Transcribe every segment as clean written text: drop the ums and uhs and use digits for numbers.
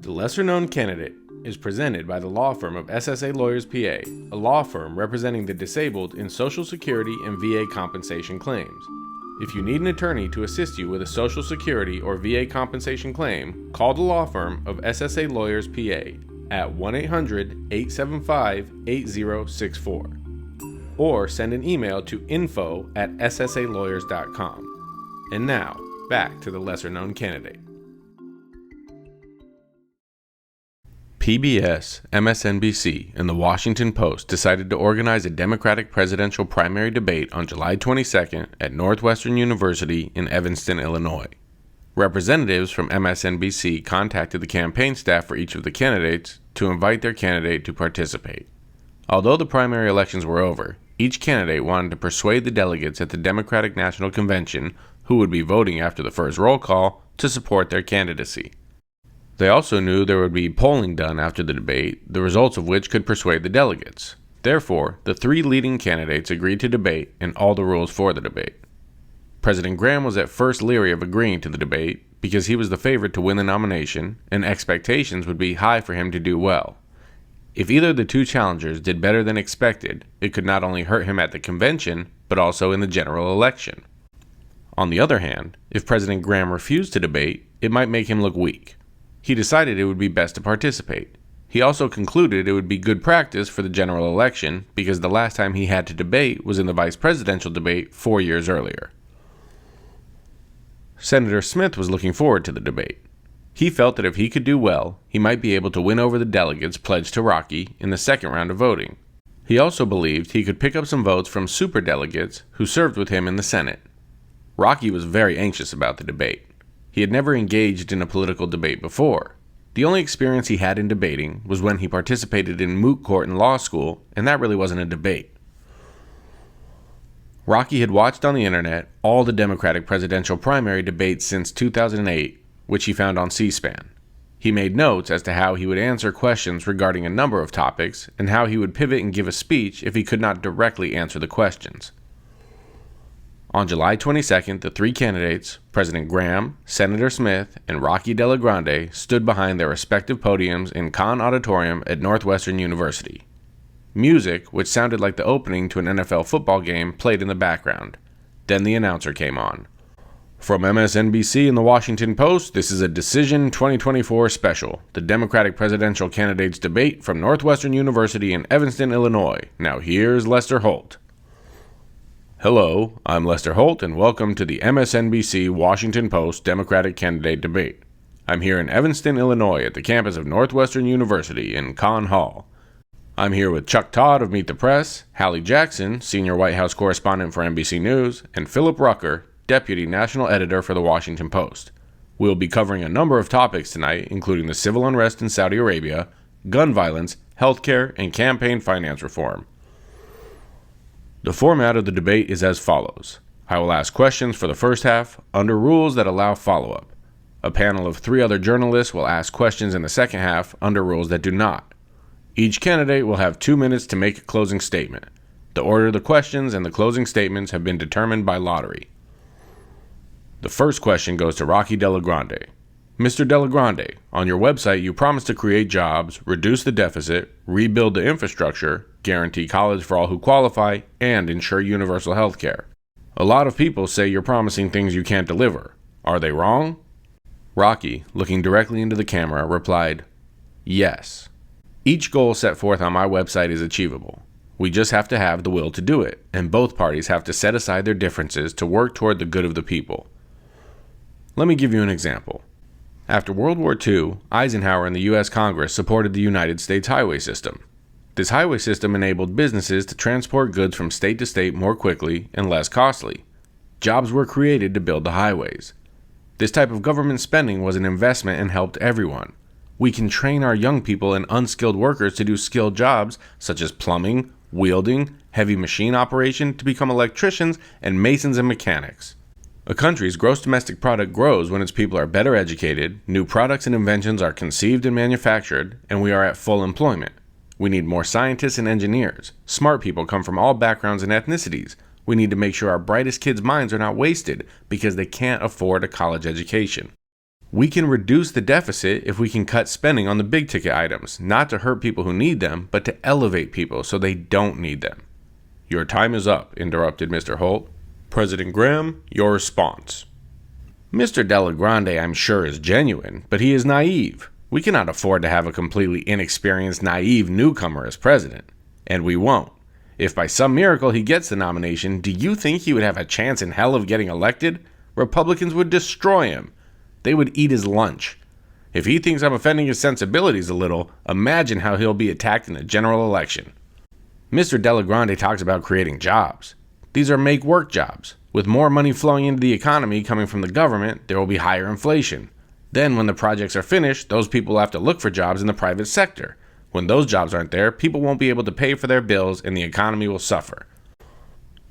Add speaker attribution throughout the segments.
Speaker 1: The lesser-known candidate is presented by the law firm of SSA Lawyers PA, a law firm representing the disabled in Social Security and VA compensation claims. If you need an attorney to assist you with a Social Security or VA compensation claim, call the law firm of SSA Lawyers PA at 1-800-875-8064 or send an email to info@ssalawyers.com. And now, back to the lesser-known candidate. PBS, MSNBC, and the Washington Post decided to organize a Democratic presidential primary debate on July 22nd at Northwestern University in Evanston, Illinois. Representatives from MSNBC contacted the campaign staff for each of the candidates to invite their candidate to participate. Although the primary elections were over, each candidate wanted to persuade the delegates at the Democratic National Convention, who would be voting after the first roll call, to support their candidacy. They also knew there would be polling done after the debate, the results of which could persuade the delegates. Therefore, the three leading candidates agreed to debate and all the rules for the debate. President Graham was at first leery of agreeing to the debate because he was the favorite to win the nomination and expectations would be high for him to do well. If either of the two challengers did better than expected, it could not only hurt him at the convention, but also in the general election. On the other hand, if President Graham refused to debate, it might make him look weak. He decided it would be best to participate. He also concluded it would be good practice for the general election because the last time he had to debate was in the vice presidential debate 4 years earlier. Senator Smith was looking forward to the debate. He felt that if he could do well, he might be able to win over the delegates pledged to Rocky in the second round of voting. He also believed he could pick up some votes from superdelegates who served with him in the Senate. Rocky was very anxious about the debate. He had never engaged in a political debate before. The only experience he had in debating was when he participated in moot court in law school, and that really wasn't a debate. Rocky had watched on the internet all the Democratic presidential primary debates since 2008, which he found on C-SPAN. He made notes as to how he would answer questions regarding a number of topics, and how he would pivot and give a speech if he could not directly answer the questions. On July 22nd, the three candidates, President Graham, Senator Smith, and Rocky DellaGrande, stood behind their respective podiums in Kahn Auditorium at Northwestern University. Music, which sounded like the opening to an NFL football game, played in the background. Then the announcer came on. From MSNBC and the Washington Post, this is a Decision 2024 special, the Democratic presidential candidates debate from Northwestern University in Evanston, Illinois. Now here's Lester Holt. Hello, I'm Lester Holt, and welcome to the MSNBC Washington Post Democratic Candidate Debate. I'm here in Evanston, Illinois, at the campus of Northwestern University in Kahn Hall. I'm here with Chuck Todd of Meet the Press, Hallie Jackson, Senior White House Correspondent for NBC News, and Philip Rucker, Deputy National Editor for the Washington Post. We'll be covering a number of topics tonight, including the civil unrest in Saudi Arabia, gun violence, healthcare, and campaign finance reform. The format of the debate is as follows. I will ask questions for the first half under rules that allow follow-up. A panel of three other journalists will ask questions in the second half under rules that do not. Each candidate will have 2 minutes to make a closing statement. The order of the questions and the closing statements have been determined by lottery. The first question goes to Rocky DellaGrande. Mr. DellaGrande, on your website you promised to create jobs, reduce the deficit, rebuild the infrastructure, guarantee college for all who qualify, and ensure universal health care. A lot of people say you're promising things you can't deliver. Are they wrong? Rocky, looking directly into the camera, replied, Yes. Each goal set forth on my website is achievable. We just have to have the will to do it, and both parties have to set aside their differences to work toward the good of the people. Let me give you an example. After World War II, Eisenhower and the U.S. Congress supported the United States highway system. This highway system enabled businesses to transport goods from state to state more quickly and less costly. Jobs were created to build the highways. This type of government spending was an investment and helped everyone. We can train our young people and unskilled workers to do skilled jobs such as plumbing, welding, heavy machine operation to become electricians and masons and mechanics. A country's gross domestic product grows when its people are better educated, new products and inventions are conceived and manufactured, and we are at full employment. We need more scientists and engineers. Smart people come from all backgrounds and ethnicities. We need to make sure our brightest kids' minds are not wasted because they can't afford a college education. We can reduce the deficit if we can cut spending on the big ticket items, not to hurt people who need them, but to elevate people so they don't need them. Your time is up, interrupted Mr. Holt. President Graham, your response. Mr. Delagrande, I'm sure, is genuine, but he is naive. We cannot afford to have a completely inexperienced, naive newcomer as president. And we won't. If by some miracle he gets the nomination, do you think he would have a chance in hell of getting elected? Republicans would destroy him. They would eat his lunch. If he thinks I'm offending his sensibilities a little, imagine how he'll be attacked in a general election. Mr. Delagrande talks about creating jobs. These are make-work jobs. With more money flowing into the economy coming from the government, there will be higher inflation. Then when the projects are finished, those people will have to look for jobs in the private sector. When those jobs aren't there, people won't be able to pay for their bills and the economy will suffer.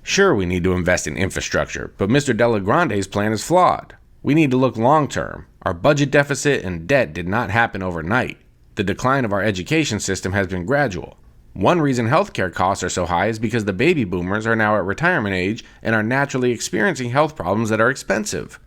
Speaker 1: Sure, we need to invest in infrastructure, but Mr. Delagrande's plan is flawed. We need to look long-term. Our budget deficit and debt did not happen overnight. The decline of our education system has been gradual. One reason healthcare costs are so high is because the baby boomers are now at retirement age and are naturally experiencing health problems that are expensive.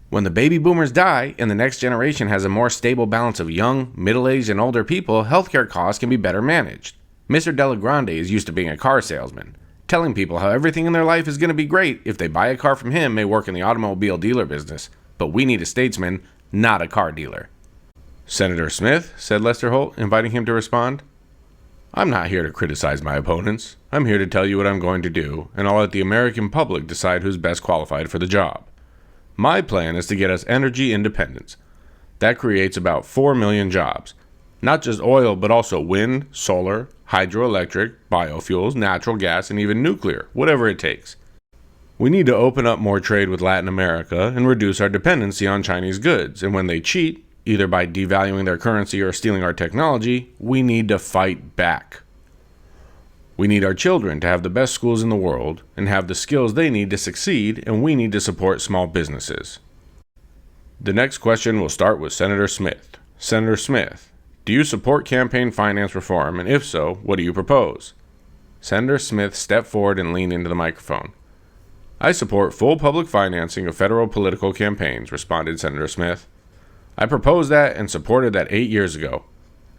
Speaker 1: When the baby boomers die and the next generation has a more stable balance of young, middle-aged, and older people, healthcare costs can be better managed. Mr. Delagrande is used to being a car salesman, telling people how everything in their life is going to be great if they buy a car from him may work in the automobile dealer business, but we need a statesman, not a car dealer. Senator Smith, said Lester Holt, inviting him to respond. I'm not here to criticize my opponents. I'm here to tell you what I'm going to do, and I'll let the American public decide who's best qualified for the job. My plan is to get us energy independence. That creates about 4 million jobs. Not just oil, but also wind, solar, hydroelectric, biofuels, natural gas, and even nuclear, whatever it takes. We need to open up more trade with Latin America and reduce our dependency on Chinese goods, and when they cheat, either by devaluing their currency or stealing our technology, we need to fight back. We need our children to have the best schools in the world and have the skills they need to succeed, and we need to support small businesses. The next question will start with Senator Smith. Senator Smith, do you support campaign finance reform, and if so, what do you propose? Senator Smith stepped forward and leaned into the microphone. I support full public financing of federal political campaigns, responded Senator Smith. I proposed that and supported that 8 years ago.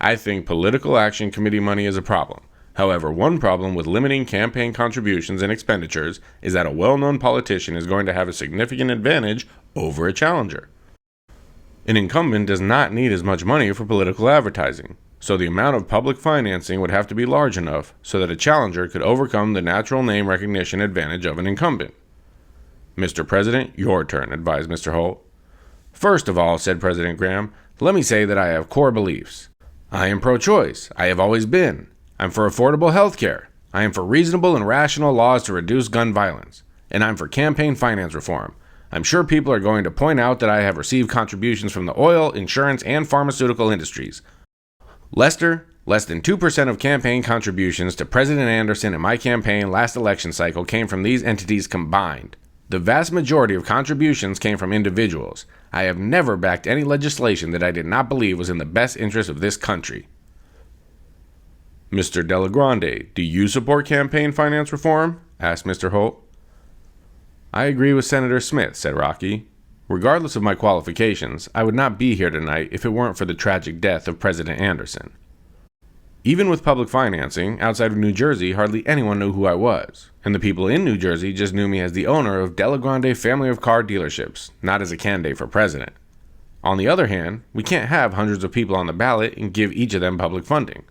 Speaker 1: I think political action committee money is a problem. However, one problem with limiting campaign contributions and expenditures is that a well-known politician is going to have a significant advantage over a challenger. An incumbent does not need as much money for political advertising, so the amount of public financing would have to be large enough so that a challenger could overcome the natural name recognition advantage of an incumbent. Mr. President, your turn, advised Mr. Holt. First of all, said President Graham, let me say that I have core beliefs. I am pro-choice. I have always been. I'm for affordable health care. I am for reasonable and rational laws to reduce gun violence. And I'm for campaign finance reform. I'm sure people are going to point out that I have received contributions from the oil, insurance, and pharmaceutical industries. Lester, less than 2% of campaign contributions to President Anderson and my campaign last election cycle came from these entities combined. The vast majority of contributions came from individuals. I have never backed any legislation that I did not believe was in the best interest of this country. Mr. Delagrande, do you support campaign finance reform? Asked Mr. Holt. I agree with Senator Smith, said Rocky. Regardless of my qualifications, I would not be here tonight if it weren't for the tragic death of President Anderson. Even with public financing, outside of New Jersey, hardly anyone knew who I was, and the people in New Jersey just knew me as the owner of Delagrande family of car dealerships, not as a candidate for president. On the other hand, we can't have hundreds of people on the ballot and give each of them public funding.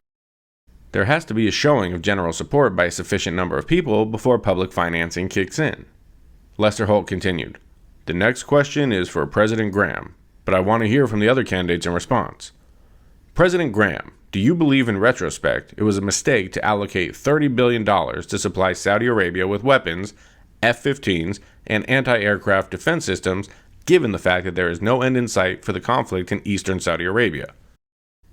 Speaker 1: There has to be a showing of general support by a sufficient number of people before public financing kicks in. Lester Holt continued, The next question is for President Graham, but I want to hear from the other candidates in response. President Graham, do you believe in retrospect it was a mistake to allocate $30 billion to supply Saudi Arabia with weapons, F-15s, and anti-aircraft defense systems, given the fact that there is no end in sight for the conflict in eastern Saudi Arabia?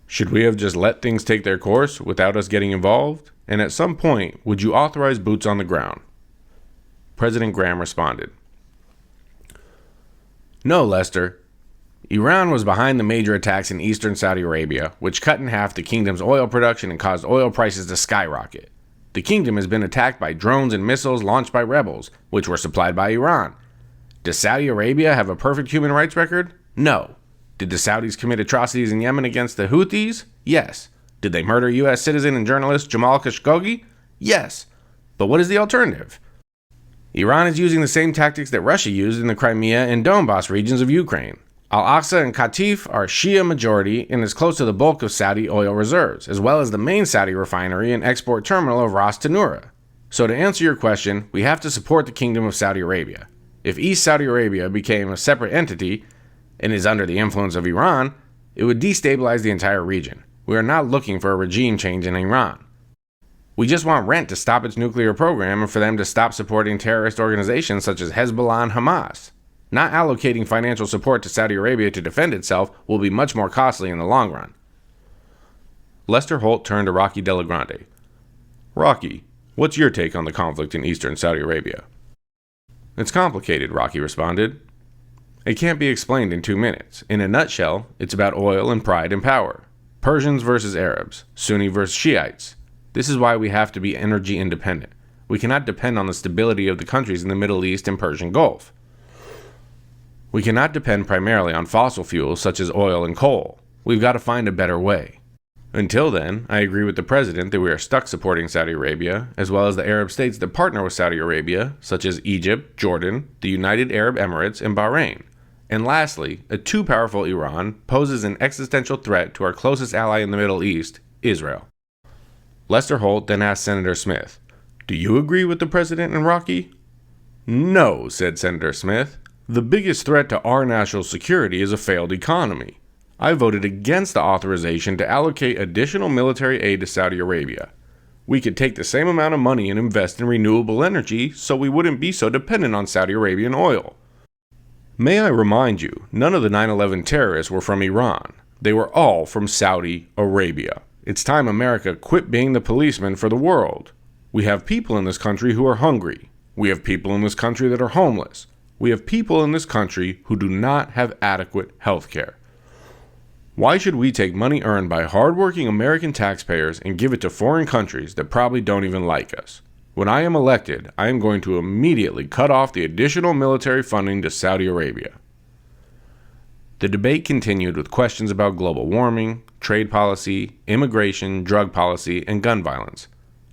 Speaker 1: Should we have just let things take their course without us getting involved? And at some point, would you authorize boots on the ground? President Graham responded, No, Lester. Iran was behind the major attacks in eastern Saudi Arabia, which cut in half the kingdom's oil production and caused oil prices to skyrocket. The kingdom has been attacked by drones and missiles launched by rebels, which were supplied by Iran. Does Saudi Arabia have a perfect human rights record? No. Did the Saudis commit atrocities in Yemen against the Houthis? Yes. Did they murder U.S. citizen and journalist Jamal Khashoggi? Yes. But what is the alternative? Iran is using the same tactics that Russia used in the Crimea and Donbass regions of Ukraine. Al-Aqsa and Qatif are Shia majority and is close to the bulk of Saudi oil reserves, as well as the main Saudi refinery and export terminal of Ras Tanura. So to answer your question, we have to support the Kingdom of Saudi Arabia. If East Saudi Arabia became a separate entity and is under the influence of Iran, it would destabilize the entire region. We are not looking for a regime change in Iran. We just want Rent to stop its nuclear program and for them to stop supporting terrorist organizations such as Hezbollah and Hamas. Not allocating financial support to Saudi Arabia to defend itself will be much more costly in the long run. Lester Holt turned to Rocky Delagrande. Rocky, what's your take on the conflict in eastern Saudi Arabia? It's complicated, Rocky responded. It can't be explained in 2 minutes. In a nutshell, it's about oil and pride and power. Persians versus Arabs, Sunni versus Shiites. This is why we have to be energy independent. We cannot depend on the stability of the countries in the Middle East and Persian Gulf. We cannot depend primarily on fossil fuels such as oil and coal. We've got to find a better way. Until then, I agree with the president that we are stuck supporting Saudi Arabia, as well as the Arab states that partner with Saudi Arabia, such as Egypt, Jordan, the United Arab Emirates, and Bahrain. And lastly, a too powerful Iran poses an existential threat to our closest ally in the Middle East, Israel. Lester Holt then asked Senator Smith, "Do you agree with the president and Rocky?" "No," said Senator Smith. "The biggest threat to our national security is a failed economy. I voted against the authorization to allocate additional military aid to Saudi Arabia. We could take the same amount of money and invest in renewable energy so we wouldn't be so dependent on Saudi Arabian oil. May I remind you, none of the 9/11 terrorists were from Iran. They were all from Saudi Arabia. It's time America quit being the policeman for the world. We have people in this country who are hungry. We have people in this country that are homeless. We have people in this country who do not have adequate health care. Why should we take money earned by hardworking American taxpayers and give it to foreign countries that probably don't even like us? When I am elected, I am going to immediately cut off the additional military funding to Saudi Arabia." The debate continued with questions about global warming, trade policy, immigration, drug policy, and gun violence.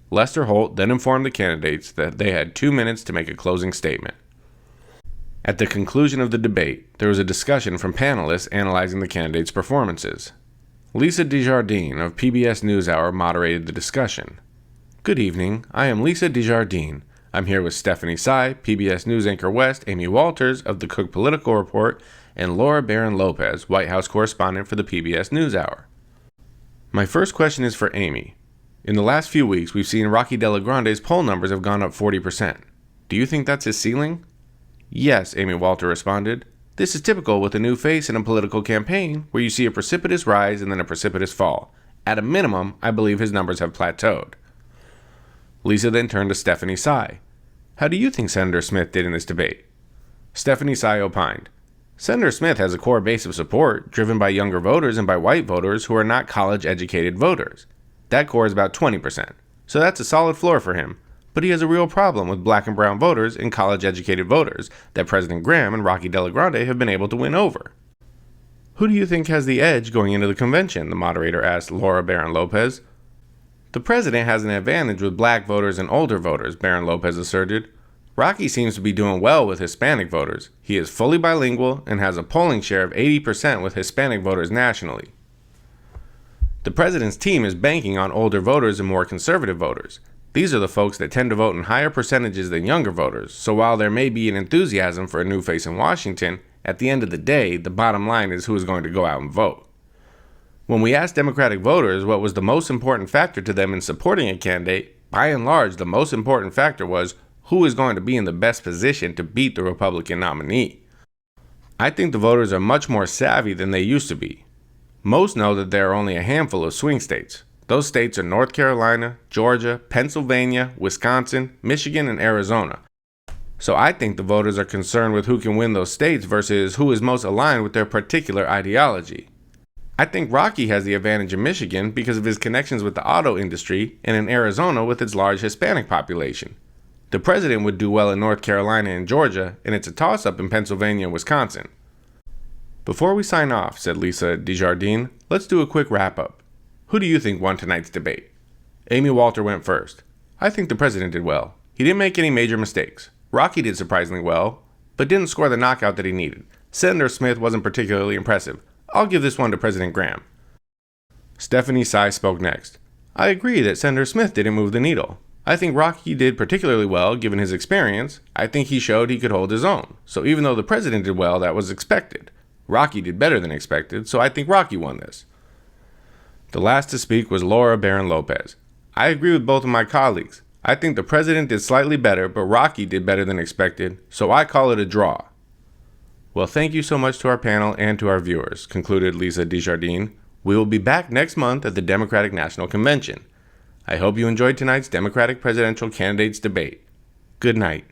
Speaker 1: Lester Holt then informed the candidates that they had 2 minutes to make a closing statement. At the conclusion of the debate, there was a discussion from panelists analyzing the candidates' performances. Lisa Desjardins of PBS NewsHour moderated the discussion. "Good evening, I am Lisa Desjardins. I'm here with Stephanie Tsai, PBS News Anchor West, Amy Walters of the Cook Political Report, and Laura Barron-Lopez, White House correspondent for the PBS NewsHour. My first question is for Amy. In the last few weeks, we've seen Rocky Delagrande's poll numbers have gone up 40%. Do you think that's his ceiling?" "Yes," Amy Walter responded. "This is typical with a new face in a political campaign, where you see a precipitous rise and then a precipitous fall. At a minimum, I believe his numbers have plateaued." Lisa then turned to Stephanie Tsai. "How do you think Senator Smith did in this debate?" Stephanie Tsai opined, "Senator Smith has a core base of support, driven by younger voters and by white voters who are not college-educated voters. That core is about 20%, so that's a solid floor for him. But he has a real problem with black and brown voters and college-educated voters that President Graham and Rocky Delagrande have been able to win over." "Who do you think has the edge going into the convention?" the moderator asked Laura Barron-Lopez. "The president has an advantage with black voters and older voters," Barron-Lopez asserted. "Rocky seems to be doing well with Hispanic voters. He is fully bilingual and has a polling share of 80% with Hispanic voters nationally. The president's team is banking on older voters and more conservative voters. These are the folks that tend to vote in higher percentages than younger voters, so while there may be an enthusiasm for a new face in Washington, at the end of the day, the bottom line is who is going to go out and vote. When we asked Democratic voters what was the most important factor to them in supporting a candidate, by and large, the most important factor was who is going to be in the best position to beat the Republican nominee. I think the voters are much more savvy than they used to be. Most know that there are only a handful of swing states. Those states are North Carolina, Georgia, Pennsylvania, Wisconsin, Michigan, and Arizona. So I think the voters are concerned with who can win those states versus who is most aligned with their particular ideology. I think Rocky has the advantage in Michigan because of his connections with the auto industry, and in Arizona with its large Hispanic population. The president would do well in North Carolina and Georgia, and it's a toss-up in Pennsylvania and Wisconsin. Before we sign off, said Lisa Desjardins, let's do a quick wrap-up. Who do you think won tonight's debate? Amy Walter went first. I think the president did well. He didn't make any major mistakes. Rocky did surprisingly well, but didn't score the knockout that he needed. Senator Smith wasn't particularly impressive. I'll give this one to President Graham. Stephanie Sy spoke next. I agree that Senator Smith didn't move the needle. I think Rocky did particularly well given his experience. I think he showed he could hold his own. So even though the president did well, that was expected. Rocky did better than expected, so I think Rocky won this. The last to speak was Laura Barron Lopez. I agree with both of my colleagues. I think the president did slightly better, but Rocky did better than expected, so I call it a draw. Well, thank you so much to our panel and to our viewers, concluded Lisa Desjardins. We will be back next month at the Democratic National Convention. I hope you enjoyed tonight's Democratic presidential candidates debate. Good night.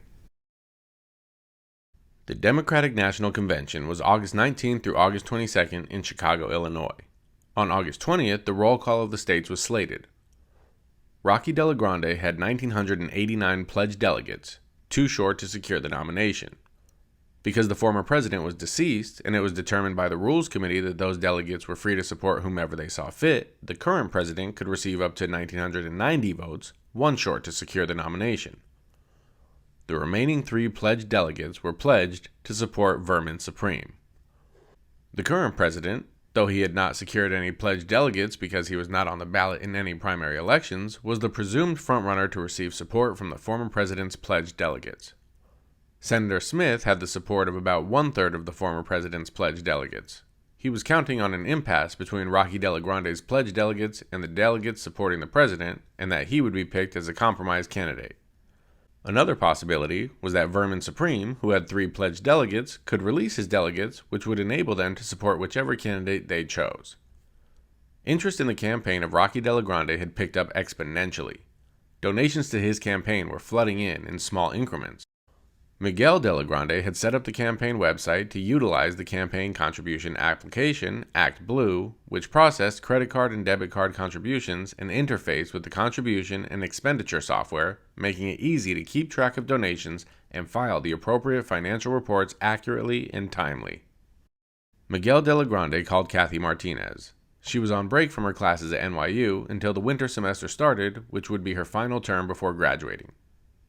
Speaker 1: The Democratic National Convention was August 19th through August 22nd in Chicago, Illinois. On August 20th, the roll call of the states was slated. Rocky DellaGrande had 1,989 pledged delegates, too short to secure the nomination. Because the former president was deceased, and it was determined by the Rules Committee that those delegates were free to support whomever they saw fit, the current president could receive up to 1,990 votes, one short to secure the nomination. The remaining 3 pledged delegates were pledged to support Vermin Supreme. The current president, though he had not secured any pledged delegates because he was not on the ballot in any primary elections, was the presumed frontrunner to receive support from the former president's pledged delegates. Senator Smith had the support of about one-third of the former president's pledged delegates. He was counting on an impasse between Rocky DellaGrande's pledged delegates and the delegates supporting the president, and that he would be picked as a compromise candidate. Another possibility was that Vermin Supreme, who had 3 pledged delegates, could release his delegates, which would enable them to support whichever candidate they chose. Interest in the campaign of Rocky DellaGrande had picked up exponentially. Donations to his campaign were flooding in small increments. Miguel DellaGrande had set up the campaign website to utilize the campaign contribution application, ActBlue, which processed credit card and debit card contributions and interfaced with the contribution and expenditure software, making it easy to keep track of donations and file the appropriate financial reports accurately and timely. Miguel DellaGrande called Kathy Martinez. She was on break from her classes at NYU until the winter semester started, which would be her final term before graduating.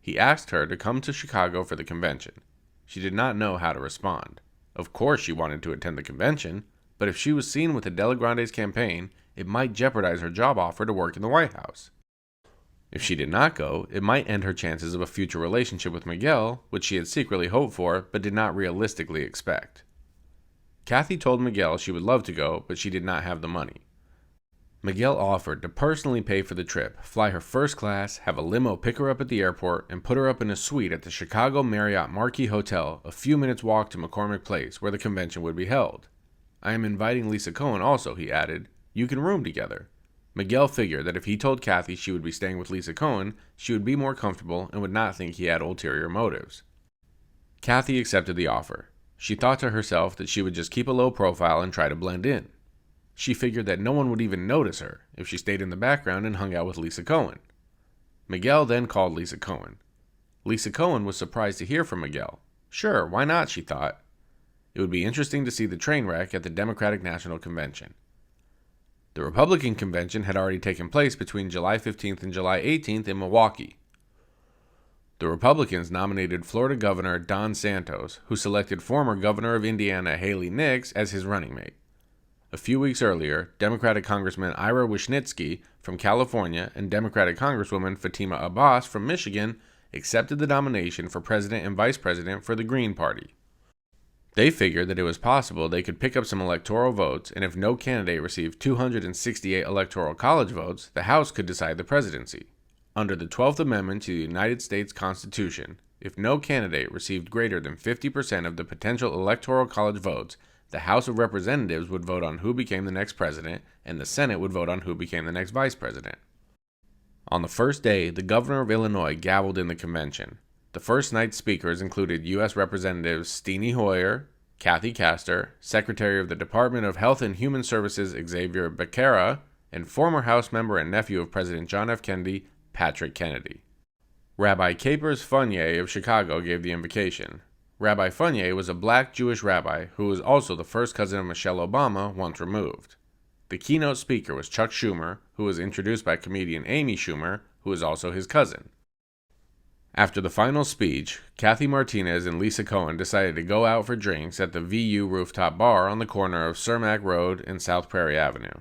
Speaker 1: He asked her to come to Chicago for the convention. She did not know how to respond. Of course she wanted to attend the convention, but if she was seen with the DellaGrande's campaign, it might jeopardize her job offer to work in the White House. If she did not go, it might end her chances of a future relationship with Miguel, which she had secretly hoped for but did not realistically expect. Kathy told Miguel she would love to go, but she did not have the money. Miguel offered to personally pay for the trip, fly her first class, have a limo pick her up at the airport, and put her up in a suite at the Chicago Marriott Marquis Hotel, a few minutes' walk to McCormick Place, where the convention would be held. I am inviting Lisa Cohen also, he added. You can room together. Miguel figured that if he told Kathy she would be staying with Lisa Cohen, she would be more comfortable and would not think he had ulterior motives. Kathy accepted the offer. She thought to herself that she would just keep a low profile and try to blend in. She figured that no one would even notice her if she stayed in the background and hung out with Lisa Cohen. Miguel then called Lisa Cohen. Lisa Cohen was surprised to hear from Miguel. Sure, why not, she thought. It would be interesting to see the train wreck at the Democratic National Convention. The Republican convention had already taken place between July 15th and July 18th in Milwaukee. The Republicans nominated Florida Governor Don Santos, who selected former Governor of Indiana Haley Nix as his running mate. A few weeks earlier, Democratic Congressman Ira Wisniewski from California and Democratic Congresswoman Fatima Abbas from Michigan accepted the nomination for president and vice president for the Green Party. They figured that it was possible they could pick up some electoral votes, and if no candidate received 268 electoral college votes, the House could decide the presidency. Under the 12th Amendment to the United States Constitution, if no candidate received greater than 50% of the potential electoral college votes, the House of Representatives would vote on who became the next president, and the Senate would vote on who became the next vice president. On the first day, the governor of Illinois gavelled in the convention. The first night's speakers included U.S. Representatives Steny Hoyer, Kathy Castor, Secretary of the Department of Health and Human Services Xavier Becerra, and former House member and nephew of President John F. Kennedy, Patrick Kennedy. Rabbi Capers Funnye of Chicago gave the invocation. Rabbi Funyeh was a black Jewish rabbi who was also the first cousin of Michelle Obama once removed. The keynote speaker was Chuck Schumer, who was introduced by comedian Amy Schumer, who is also his cousin. After the final speech, Kathy Martinez and Lisa Cohen decided to go out for drinks at the VU rooftop bar on the corner of Cermak Road and South Prairie Avenue.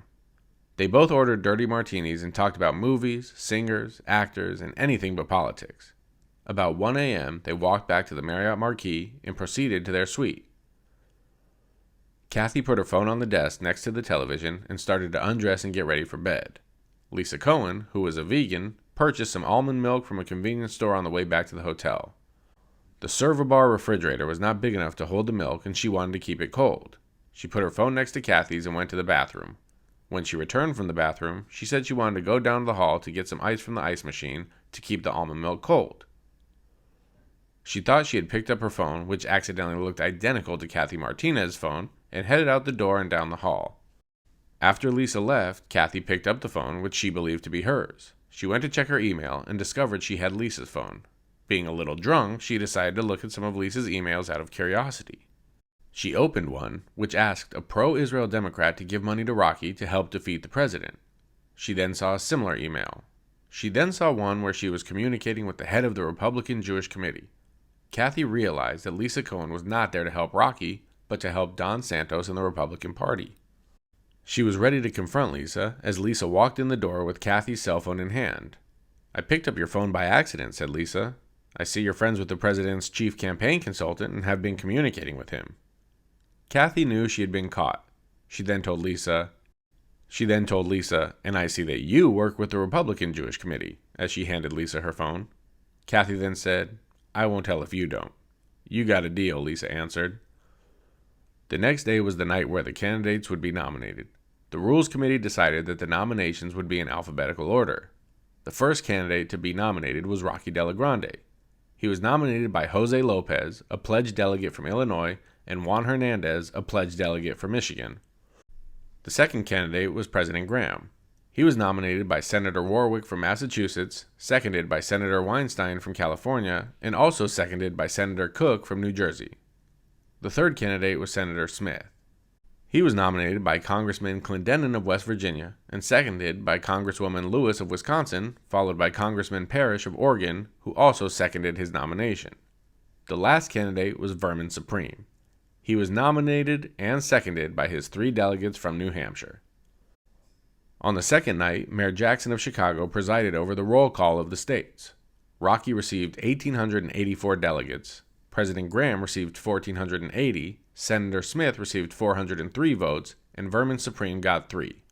Speaker 1: They both ordered dirty martinis and talked about movies, singers, actors, and anything but politics. About 1 a.m., they walked back to the Marriott Marquis and proceeded to their suite. Kathy put her phone on the desk next to the television and started to undress and get ready for bed. Lisa Cohen, who was a vegan, purchased some almond milk from a convenience store on the way back to the hotel. The server-bar refrigerator was not big enough to hold the milk, and she wanted to keep it cold. She put her phone next to Kathy's and went to the bathroom. When she returned from the bathroom, she said she wanted to go down to the hall to get some ice from the ice machine to keep the almond milk cold. She thought she had picked up her phone, which accidentally looked identical to Kathy Martinez's phone, and headed out the door and down the hall. After Lisa left, Kathy picked up the phone, which she believed to be hers. She went to check her email and discovered she had Lisa's phone. Being a little drunk, she decided to look at some of Lisa's emails out of curiosity. She opened one, which asked a pro-Israel Democrat to give money to Rocky to help defeat the president. She then saw a similar email. She then saw one where she was communicating with the head of the Republican Jewish Committee. Kathy realized that Lisa Cohen was not there to help Rocky, but to help Don Santos and the Republican Party. She was ready to confront Lisa as Lisa walked in the door with Kathy's cell phone in hand. "I picked up your phone by accident," said Lisa. "I see you're friends with the president's chief campaign consultant and have been communicating with him." Kathy knew she had been caught. She then told Lisa, "And I see that you work with the Republican Jewish Committee," as she handed Lisa her phone. Kathy then said, "I won't tell if you don't." "You got a deal," Lisa answered. The next day was the night where the candidates would be nominated. The Rules Committee decided that the nominations would be in alphabetical order. The first candidate to be nominated was Rocky Delagrande. He was nominated by Jose Lopez, a pledged delegate from Illinois, and Juan Hernandez, a pledged delegate from Michigan. The second candidate was President Graham. He was nominated by Senator Warwick from Massachusetts, seconded by Senator Weinstein from California, and also seconded by Senator Cook from New Jersey. The third candidate was Senator Smith. He was nominated by Congressman Clendenin of West Virginia and seconded by Congresswoman Lewis of Wisconsin, followed by Congressman Parrish of Oregon, who also seconded his nomination. The last candidate was Vermin Supreme. He was nominated and seconded by his 3 delegates from New Hampshire. On the second night, Mayor Jackson of Chicago presided over the roll call of the states. Rocky received 1,884 delegates. President Graham received 1,480, Senator Smith received 403 votes, and Vermin Supreme got 3.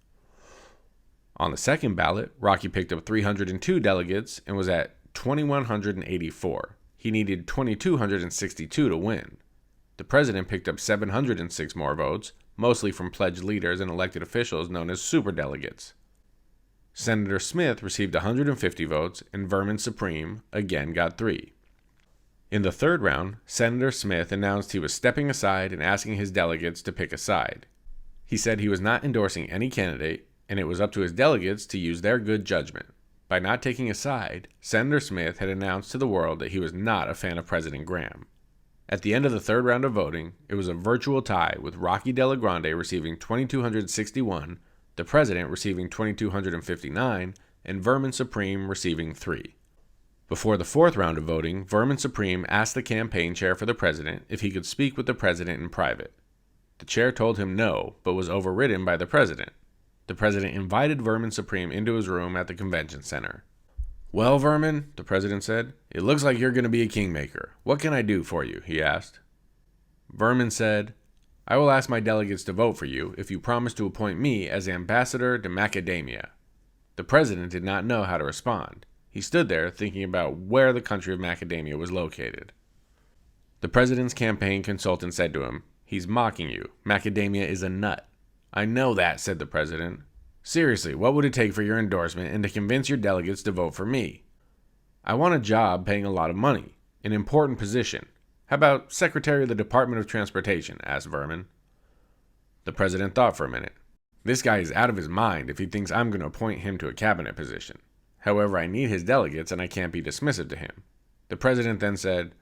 Speaker 1: On the second ballot, Rocky picked up 302 delegates and was at 2,184. He needed 2,262 to win. The president picked up 706 more votes, mostly from pledged leaders and elected officials known as superdelegates. Senator Smith received 150 votes, and Vermin Supreme again got 3. In the third round, Senator Smith announced he was stepping aside and asking his delegates to pick a side. He said he was not endorsing any candidate, and it was up to his delegates to use their good judgment. By not taking a side, Senator Smith had announced to the world that he was not a fan of President Graham. At the end of the third round of voting, it was a virtual tie with Rocky Delagrande receiving 2,261, the president receiving 2,259, and Vermin Supreme receiving 3. Before the fourth round of voting, Vermin Supreme asked the campaign chair for the president if he could speak with the president in private. The chair told him no, but was overridden by the president. The president invited Vermin Supreme into his room at the convention center. "Well, Vermin," the president said, "it looks like you're going to be a kingmaker. What can I do for you?" he asked. Vermin said, "I will ask my delegates to vote for you if you promise to appoint me as ambassador to Macadamia." The president did not know how to respond. He stood there thinking about where the country of Macadamia was located. The president's campaign consultant said to him, "He's mocking you. Macadamia is a nut." "I know that," said the president. "Seriously, what would it take for your endorsement and to convince your delegates to vote for me?" "I want a job paying a lot of money, an important position. How about Secretary of the Department of Transportation?" asked Vermin. The president thought for a minute. "This guy is out of his mind if he thinks I'm going to appoint him to a cabinet position. However, I need his delegates and I can't be dismissive to him." The president then said,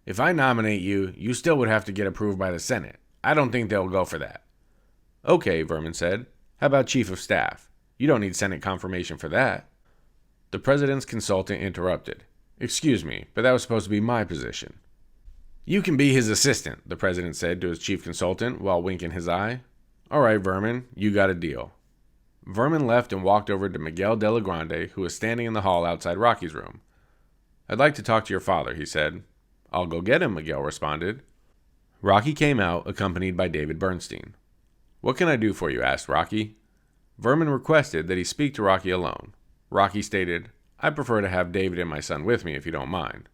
Speaker 1: If I nominate you, you still would have to get approved by the Senate. I don't think they'll go for that. Okay, Vermin said. How about Chief of Staff? You don't need Senate confirmation for that. The president's consultant interrupted. Excuse me, but that was supposed to be my position. You can be his assistant, the president said to his chief consultant while winking his eye. All right, Vermin, you got a deal. Vermin left and walked over to Miguel de la Grande, who was standing in the hall outside Rocky's room. I'd like to talk to your father, he said. I'll go get him, Miguel responded. Rocky came out, accompanied by David Bernstein. What can I do for you? Asked Rocky. Vermin requested that he speak to Rocky alone. Rocky stated, I prefer to have David and my son with me if you don't mind.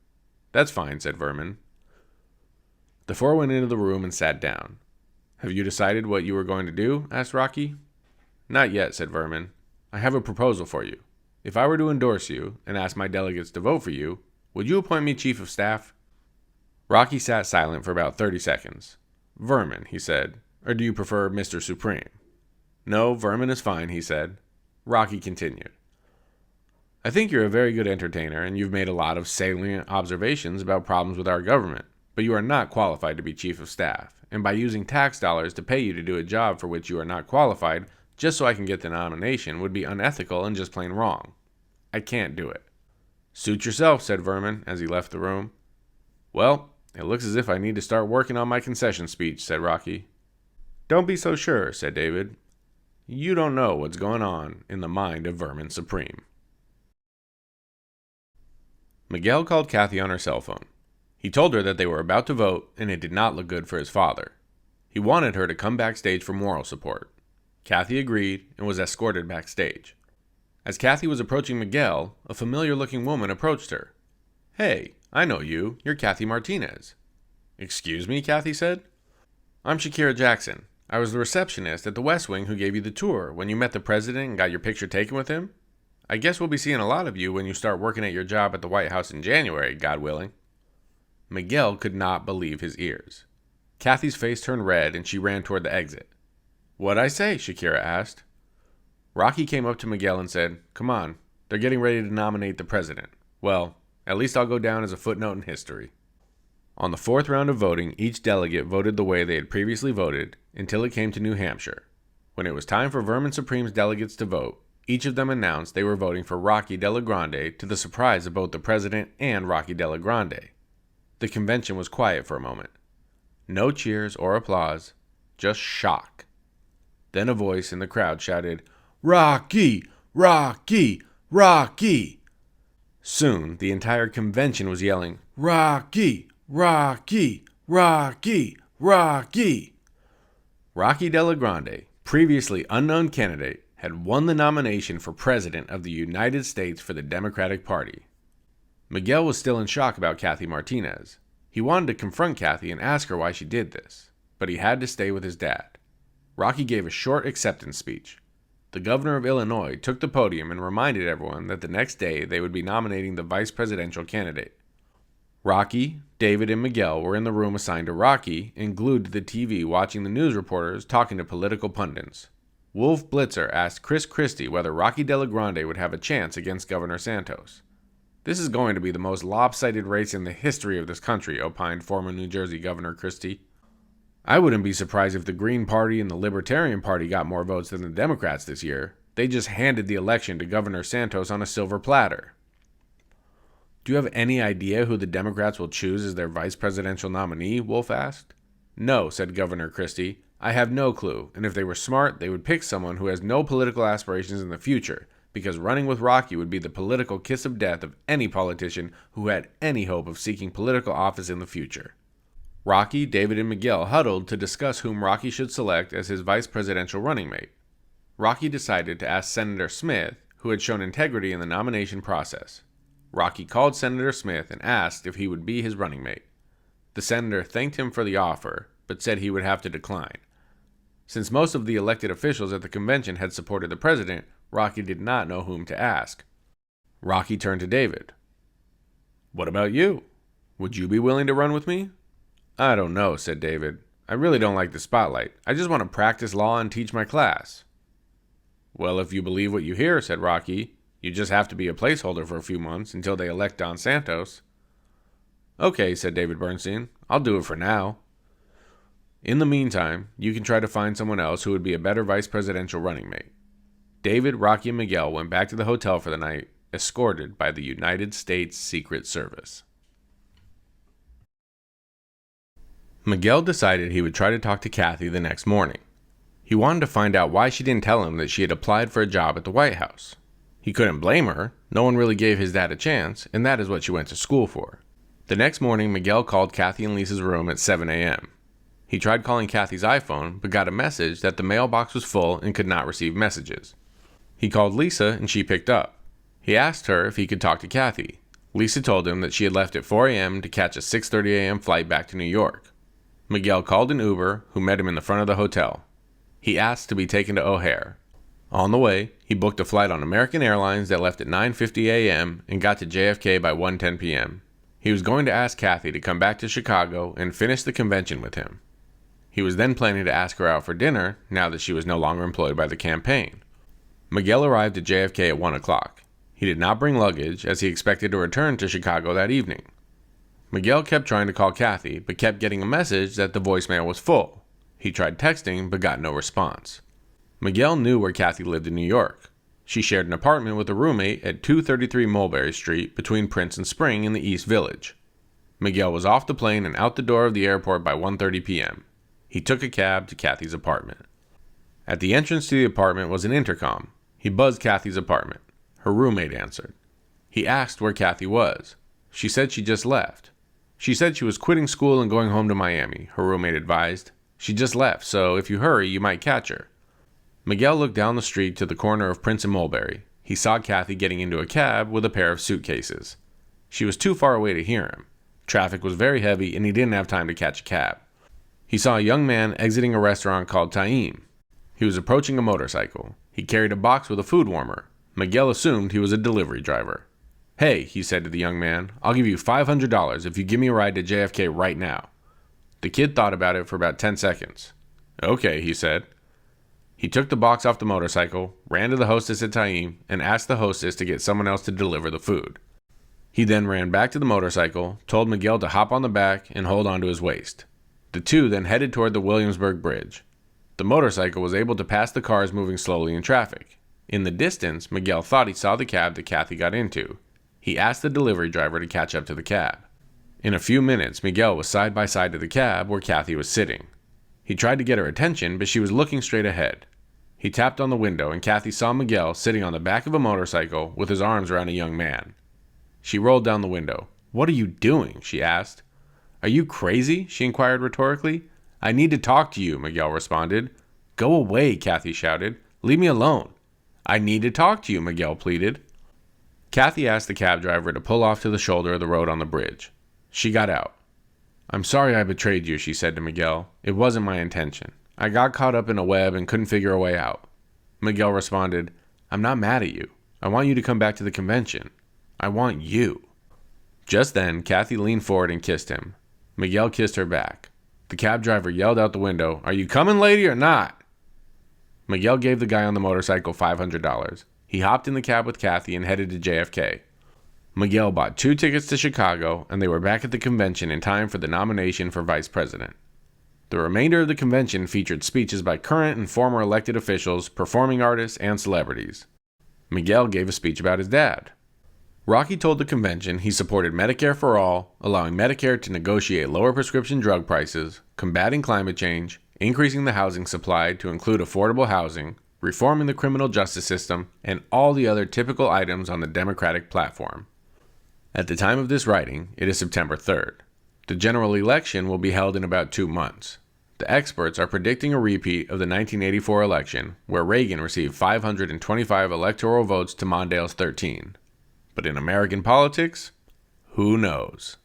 Speaker 1: That's fine, said Vermin. The four went into the room and sat down. Have you decided what you were going to do? Asked Rocky. Not yet, said Vermin. I have a proposal for you. If I were to endorse you and ask my delegates to vote for you, would you appoint me chief of staff? Rocky sat silent for about 30 seconds. Vermin, he said, or do you prefer Mr. Supreme? No, Vermin is fine, he said. Rocky continued. I think you're a very good entertainer and you've made a lot of salient observations about problems with our government, but you are not qualified to be chief of staff, and by using tax dollars to pay you to do a job for which you are not qualified just so I can get the nomination would be unethical and just plain wrong. I can't do it. Suit yourself, said Vermin as he left the room. Well, it looks as if I need to start working on my concession speech, said Rocky. Don't be so sure, said David. You don't know what's going on in the mind of Vermin Supreme. Miguel called Kathy on her cell phone. He told her that they were about to vote and it did not look good for his father. He wanted her to come backstage for moral support. Kathy agreed and was escorted backstage. As Kathy was approaching Miguel, a familiar-looking woman approached her. Hey, I know you. You're Kathy Martinez. Excuse me, Kathy said. I'm Shakira Jackson. I was the receptionist at the West Wing who gave you the tour when you met the president and got your picture taken with him. I guess we'll be seeing a lot of you when you start working at your job at the White House in January, God willing. Miguel could not believe his ears. Kathy's face turned red and she ran toward the exit. What'd I say? Shakira asked. Rocky came up to Miguel and said, Come on, they're getting ready to nominate the president. Well, at least I'll go down as a footnote in history. On the fourth round of voting, each delegate voted the way they had previously voted until it came to New Hampshire. When it was time for Vermin Supreme's delegates to vote, each of them announced they were voting for Rocky de la Grande to the surprise of both the president and Rocky de la Grande. The convention was quiet for a moment. No cheers or applause, just shock. Then a voice in the crowd shouted, Rocky! Rocky! Rocky! Soon, the entire convention was yelling, Rocky! Rocky! Rocky! Rocky! Rocky de la Grande, previously unknown candidate, had won the nomination for President of the United States for the Democratic Party. Miguel was still in shock about Kathy Martinez. He wanted to confront Kathy and ask her why she did this, but he had to stay with his dad. Rocky gave a short acceptance speech. The governor of Illinois took the podium and reminded everyone that the next day they would be nominating the vice presidential candidate. Rocky, David, and Miguel were in the room assigned to Rocky and glued to the TV watching the news reporters talking to political pundits. Wolf Blitzer asked Chris Christie whether Rocky de la Grande would have a chance against Governor Santos. This is going to be the most lopsided race in the history of this country, opined former New Jersey Governor Christie. I wouldn't be surprised if the Green Party and the Libertarian Party got more votes than the Democrats this year. They just handed the election to Governor Santos on a silver platter. Do you have any idea who the Democrats will choose as their vice presidential nominee? Wolf asked. No, said Governor Christie. I have no clue, and if they were smart, they would pick someone who has no political aspirations in the future, because running with Rocky would be the political kiss of death of any politician who had any hope of seeking political office in the future. Rocky, David, and Miguel huddled to discuss whom Rocky should select as his vice presidential running mate. Rocky decided to ask Senator Smith, who had shown integrity in the nomination process. Rocky called Senator Smith and asked if he would be his running mate. The senator thanked him for the offer, but said he would have to decline. Since most of the elected officials at the convention had supported the president, Rocky did not know whom to ask. Rocky turned to David. What about you? Would you be willing to run with me? I don't know, said David. I really don't like the spotlight. I just want to practice law and teach my class. Well, if you believe what you hear, said Rocky, you just have to be a placeholder for a few months until they elect Don Santos. Okay, said David Bernstein. I'll do it for now. In the meantime, you can try to find someone else who would be a better vice presidential running mate. David, Rocky, and Miguel went back to the hotel for the night, escorted by the United States Secret Service. Miguel decided he would try to talk to Kathy the next morning. He wanted to find out why she didn't tell him that she had applied for a job at the White House. He couldn't blame her. No one really gave his dad a chance, and that is what she went to school for. The next morning, Miguel called Kathy and Lisa's room at 7 a.m. He tried calling Kathy's iPhone, but got a message that the mailbox was full and could not receive messages. He called Lisa, and she picked up. He asked her if he could talk to Kathy. Lisa told him that she had left at 4 a.m. to catch a 6:30 a.m. flight back to New York. Miguel called an Uber, who met him in the front of the hotel. He asked to be taken to O'Hare. On the way, he booked a flight on American Airlines that left at 9:50 a.m. and got to JFK by 1:10 p.m. He was going to ask Kathy to come back to Chicago and finish the convention with him. He was then planning to ask her out for dinner now that she was no longer employed by the campaign. Miguel arrived at JFK at 1 o'clock. He did not bring luggage as he expected to return to Chicago that evening. Miguel kept trying to call Kathy, but kept getting a message that the voicemail was full. He tried texting, but got no response. Miguel knew where Kathy lived in New York. She shared an apartment with a roommate at 233 Mulberry Street between Prince and Spring in the East Village. Miguel was off the plane and out the door of the airport by 1:30 p.m. He took a cab to Kathy's apartment. At the entrance to the apartment was an intercom. He buzzed Kathy's apartment. Her roommate answered. He asked where Kathy was. She said she just left. She said she was quitting school and going home to Miami, her roommate advised. She just left, so if you hurry, you might catch her. Miguel looked down the street to the corner of Prince and Mulberry. He saw Kathy getting into a cab with a pair of suitcases. She was too far away to hear him. Traffic was very heavy and he didn't have time to catch a cab. He saw a young man exiting a restaurant called Taim. He was approaching a motorcycle. He carried a box with a food warmer. Miguel assumed he was a delivery driver. Hey, he said to the young man, I'll give you $500 if you give me a ride to JFK right now. The kid thought about it for about 10 seconds. Okay, he said. He took the box off the motorcycle, ran to the hostess at Taim, and asked the hostess to get someone else to deliver the food. He then ran back to the motorcycle, told Miguel to hop on the back and hold onto his waist. The two then headed toward the Williamsburg Bridge. The motorcycle was able to pass the cars moving slowly in traffic. In the distance, Miguel thought he saw the cab that Kathy got into. He asked the delivery driver to catch up to the cab. In a few minutes, Miguel was side by side to the cab where Kathy was sitting. He tried to get her attention, but she was looking straight ahead. He tapped on the window, and Kathy saw Miguel sitting on the back of a motorcycle with his arms around a young man. She rolled down the window. "What are you doing?" she asked. "Are you crazy?" she inquired rhetorically. "I need to talk to you," Miguel responded. "Go away," Kathy shouted. "Leave me alone." "I need to talk to you," Miguel pleaded. Kathy asked the cab driver to pull off to the shoulder of the road on the bridge. She got out. "I'm sorry I betrayed you," she said to Miguel. "It wasn't my intention. I got caught up in a web and couldn't figure a way out." Miguel responded, "I'm not mad at you. I want you to come back to the convention. I want you." Just then, Kathy leaned forward and kissed him. Miguel kissed her back. The cab driver yelled out the window, "Are you coming, lady, or not?" Miguel gave the guy on the motorcycle $500. He hopped in the cab with Kathy and headed to JFK. Miguel bought 2 tickets to Chicago, and they were back at the convention in time for the nomination for vice president. The remainder of the convention featured speeches by current and former elected officials, performing artists, and celebrities. Miguel gave a speech about his dad. Rocky told the convention he supported Medicare for all, allowing Medicare to negotiate lower prescription drug prices, combating climate change, increasing the housing supply to include affordable housing, reforming the criminal justice system, and all the other typical items on the Democratic platform. At the time of this writing, it is September 3rd. The general election will be held in about 2 months. The experts are predicting a repeat of the 1984 election, where Reagan received 525 electoral votes to Mondale's 13. But in American politics, who knows?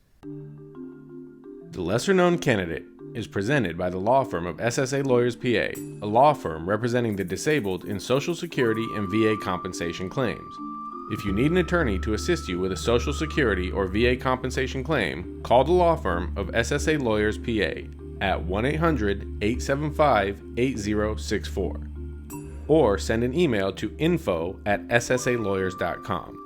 Speaker 1: The lesser-known candidate is presented by the law firm of SSA Lawyers PA, a law firm representing the disabled in Social Security and VA compensation claims. If you need an attorney to assist you with a Social Security or VA compensation claim, call the law firm of SSA Lawyers PA at 1-800-875-8064 or send an email to info@ssalawyers.com.